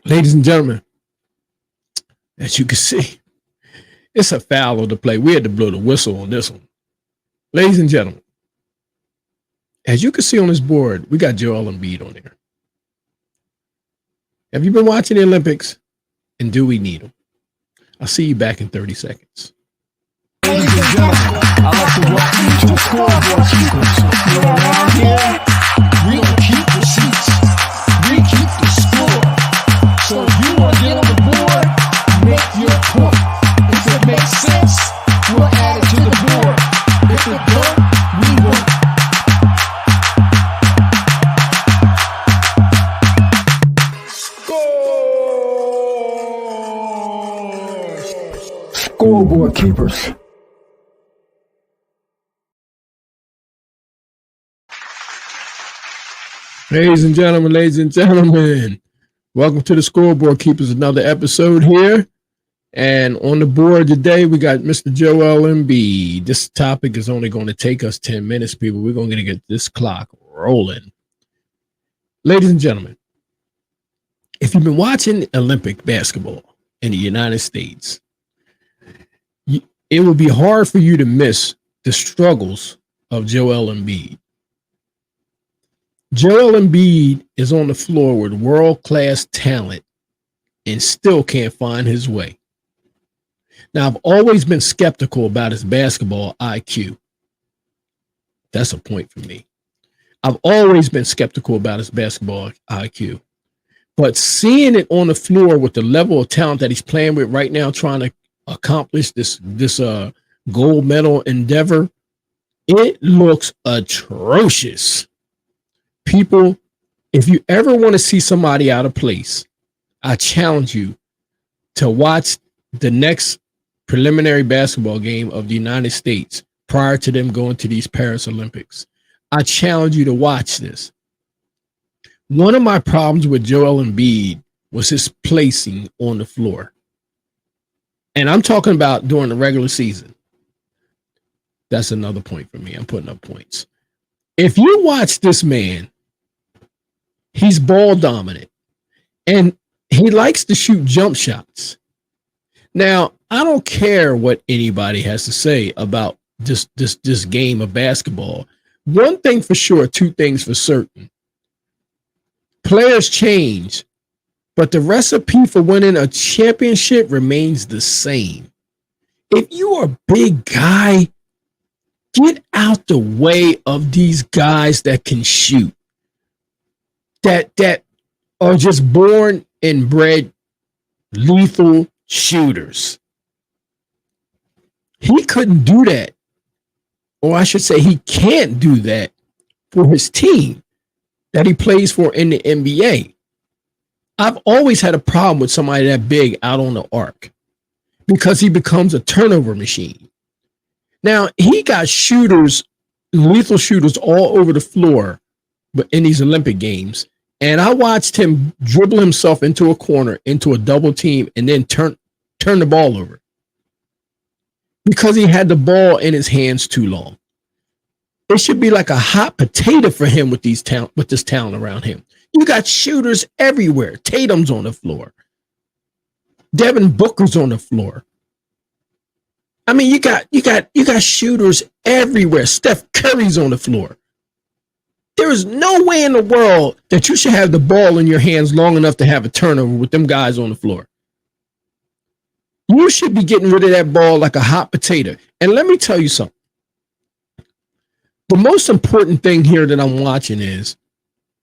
Ladies and gentlemen, as you can see, it's a foul of the play. We had to blow the whistle on this one. Ladies and gentlemen, as you can see on this board, we got Joel Embiid on there. Have you been watching the Olympics? And do we need them? I'll see you back in 30 seconds. Ladies and gentlemen, I'd like to welcome you to the scoreboard keepers. You're around here, we don't keep the seats, we keep the score. So if you want to get on the board, make your point. If it makes sense, we'll add it to the board. If it don't, we won't. Scoreboard keepers. Ladies and gentlemen, welcome to the Scoreboard Keepers, another episode here. And on the board today, we got Mr. Joel Embid. This topic is only going to take us 10 minutes, people. We're going to get this clock rolling. Ladies and gentlemen, if you've been watching Olympic basketball in the United States, it will be hard for you to miss the struggles of Joel Embiid. Joel Embiid is on the floor with world-class talent and still can't find his way. Now, I've always been skeptical about his basketball IQ. That's a point for me. I've always been skeptical about his basketball IQ. But seeing it on the floor with the level of talent that he's playing with right now, trying to accomplish this gold medal endeavor, it looks atrocious. People, if you ever want to see somebody out of place, I challenge you to watch the next preliminary basketball game of the United States prior to them going to these Paris Olympics. I challenge you to watch this. One of my problems with Joel Embiid was his placing on the floor. And I'm talking about during the regular season. That's another point for me. I'm putting up points. If you watch this man, he's ball dominant and he likes to shoot jump shots. Now, I don't care what anybody has to say about this game of basketball. One thing for sure, two things for certain. Players change, but the recipe for winning a championship remains the same. If you are a big guy, get out the way of these guys that can shoot, that are just born and bred lethal shooters. He couldn't do that, or I should say he can't do that for his team that he plays for in the NBA. I've always had a problem with somebody that big out on the arc because he becomes a turnover machine. Now, he got shooters, lethal shooters all over the floor but in these Olympic games, and I watched him dribble himself into a corner, into a double team, and then turn the ball over because he had the ball in his hands too long. It should be like a hot potato for him with this talent around him. You got shooters everywhere. Tatum's on the floor. Devin Booker's on the floor. I mean, you got shooters everywhere. Steph Curry's on the floor. There is no way in the world that you should have the ball in your hands long enough to have a turnover with them guys on the floor. You should be getting rid of that ball like a hot potato. And let me tell you something. The most important thing here that I'm watching is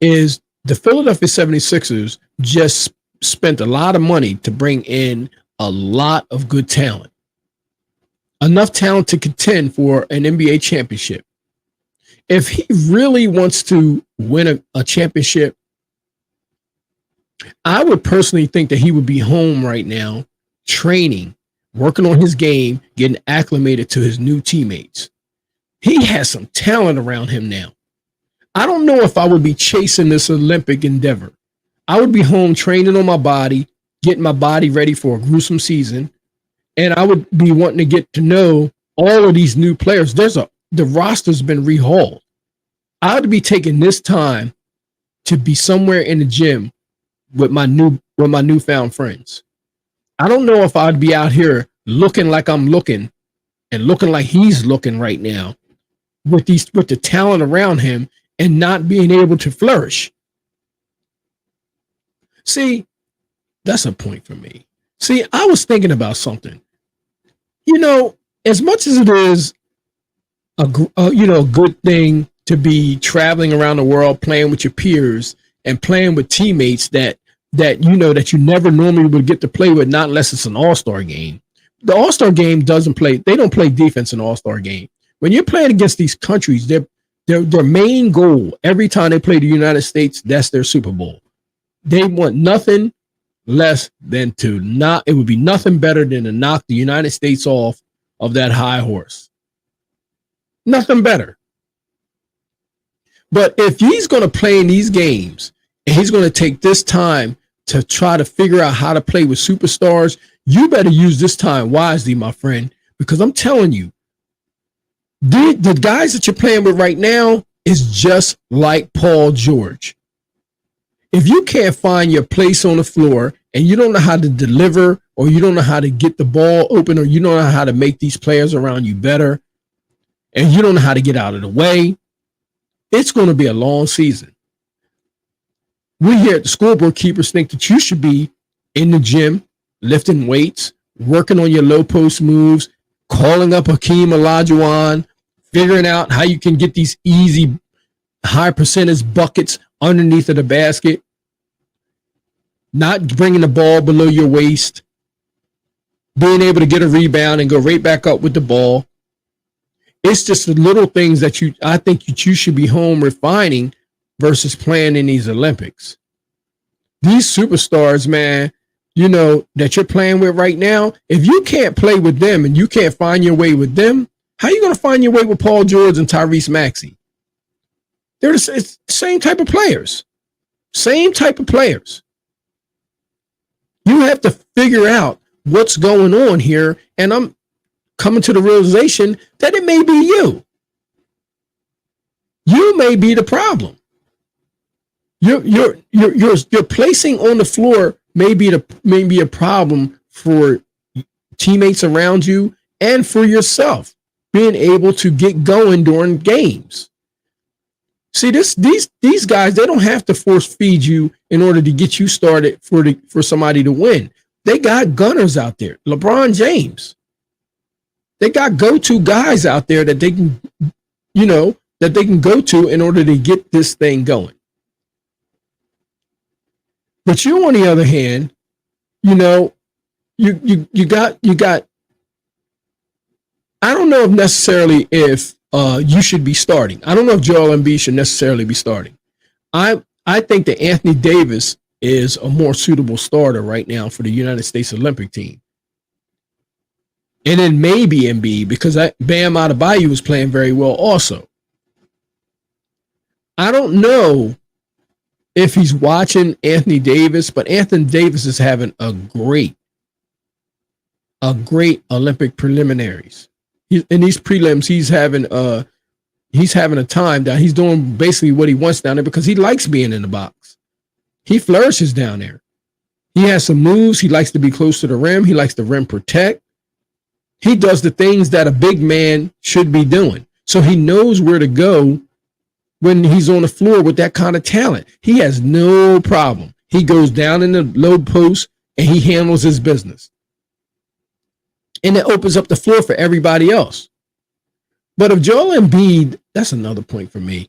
the Philadelphia 76ers just spent a lot of money to bring in a lot of good talent. Enough talent to contend for an NBA championship. If he really wants to win a championship, I would personally think that he would be home right now, training, working on his game, getting acclimated to his new teammates. He has some talent around him now. I don't know if I would be chasing this Olympic endeavor. I would be home training on my body, getting my body ready for a gruesome season, and I would be wanting to get to know all of these new players. The roster's been rehauled. I would be taking this time to be somewhere in the gym with my newfound friends. I don't know if I'd be out here looking like I'm looking and looking like he's looking right now with the talent around him and not being able to flourish. See, that's a point for me. See, I was thinking about something. You know, as much as it is a good thing to be traveling around the world playing with your peers and playing with teammates that you never normally would get to play with, not unless it's an all-star game. The all-star game they don't play defense in the all-star game. When you're playing against these countries, their main goal every time they play the United States, that's their Super Bowl. They want nothing less than it would be nothing better than to knock the United States off of that high horse. Nothing better. But if he's going to play in these games and he's going to take this time to try to figure out how to play with superstars, you better use this time wisely, my friend, because I'm telling you, the guys that you're playing with right now is just like Paul George. If you can't find your place on the floor and you don't know how to deliver, or you don't know how to get the ball open, or you don't know how to make these players around you better, and you don't know how to get out of the way, it's going to be a long season. We here at the Scoreboard Keepers think that you should be in the gym, lifting weights, working on your low post moves, calling up Hakeem Olajuwon, figuring out how you can get these easy high percentage buckets underneath of the basket, not bringing the ball below your waist, being able to get a rebound and go right back up with the ball. It's just the little things that I think you should be home refining versus playing in these Olympics. These superstars, man, that you're playing with right now, if you can't play with them and you can't find your way with them, how are you going to find your way with Paul George and Tyrese Maxey? They're the same type of players. Same type of players. You have to figure out what's going on here, and I'm coming to the realization that it may be you. You may be the problem. You're placing on the floor may be a problem for teammates around you and for yourself being able to get going during games. See, these guys, they don't have to force feed you in order to get you started for somebody to win. They got gunners out there. LeBron James. They got go-to guys out there that they can go to in order to get this thing going. But you, on the other hand, you got. I don't know if necessarily if you should be starting. I don't know if Joel Embiid should necessarily be starting. I think that Anthony Davis is a more suitable starter right now for the United States Olympic team. And then maybe Embiid, because Bam Adebayo was playing very well also. I don't know if he's watching Anthony Davis, but Anthony Davis is having a great Olympic preliminaries. In these prelims, he's having a time down. He's doing basically what he wants down there because he likes being in the box. He flourishes down there. He has some moves. He likes to be close to the rim. He likes to rim protect. He does the things that a big man should be doing. So he knows where to go when he's on the floor with that kind of talent. He has no problem. He goes down in the low post and he handles his business. And it opens up the floor for everybody else. But if Joel Embiid, that's another point for me.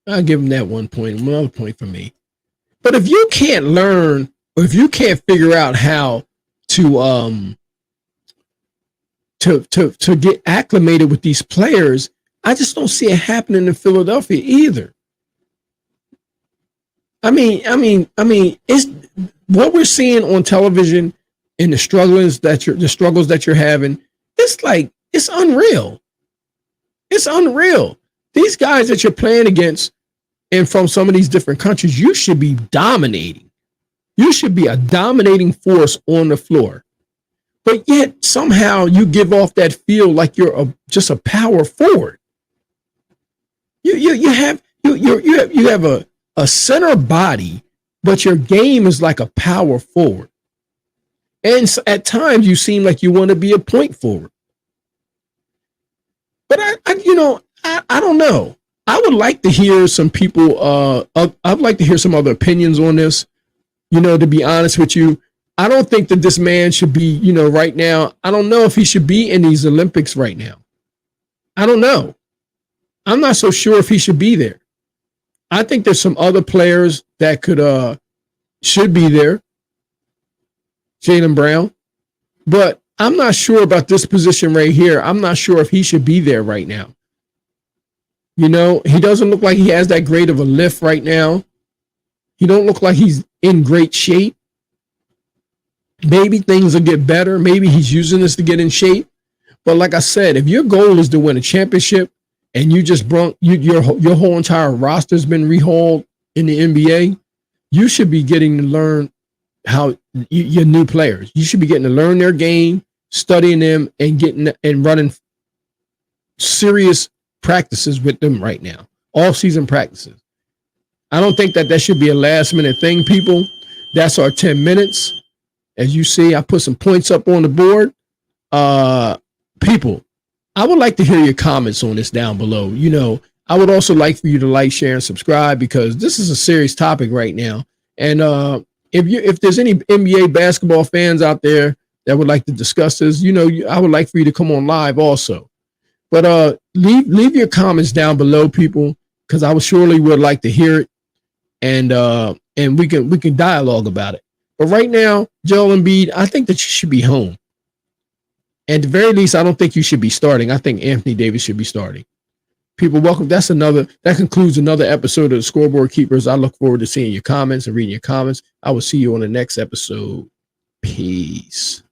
I'll give him that 1 point, another point for me. But if you can't learn, or if you can't figure out how to get acclimated with these players, I just don't see it happening in Philadelphia either. I mean, it's what we're seeing on television and the struggles that you're having. It's unreal. It's unreal. These guys that you're playing against and from some of these different countries, you should be dominating. You should be a dominating force on the floor. But yet somehow you give off that feel like you're just a power forward. You have a center body but your game is like a power forward. And at times you seem like you want to be a point forward. But I don't know. I would like to hear some people. I'd like to hear some other opinions on this. To be honest with you, I don't think that this man should be, right now. I don't know if he should be in these Olympics right now. I don't know. I'm not so sure if he should be there. I think there's some other players that should be there. Jaylen Brown. But I'm not sure about this position right here. I'm not sure if he should be there right now. He doesn't look like he has that great of a lift right now. He don't look like he's in great shape. Maybe things will get better. Maybe he's using this to get in shape. But like I said, if your goal is to win a championship and you just your whole entire roster's been rehauled in the NBA, you should be getting to learn how your new players. You should be getting to learn their game, studying them, and running serious practices with them right now. All-season practices. I don't think that should be a last-minute thing, people. That's our 10 minutes. As you see, I put some points up on the board. People, I would like to hear your comments on this down below. I would also like for you to like, share, and subscribe because this is a serious topic right now. And if there's any NBA basketball fans out there that would like to discuss this, I would like for you to come on live also. But leave your comments down below, people, because I would surely would like to hear it, and we can dialogue about it. But right now, Joel Embiid, I think that you should be home. At the very least, I don't think you should be starting. I think Anthony Davis should be starting. People, welcome. That concludes another episode of the Scoreboard Keepers. I look forward to seeing your comments and reading your comments. I will see you on the next episode. Peace.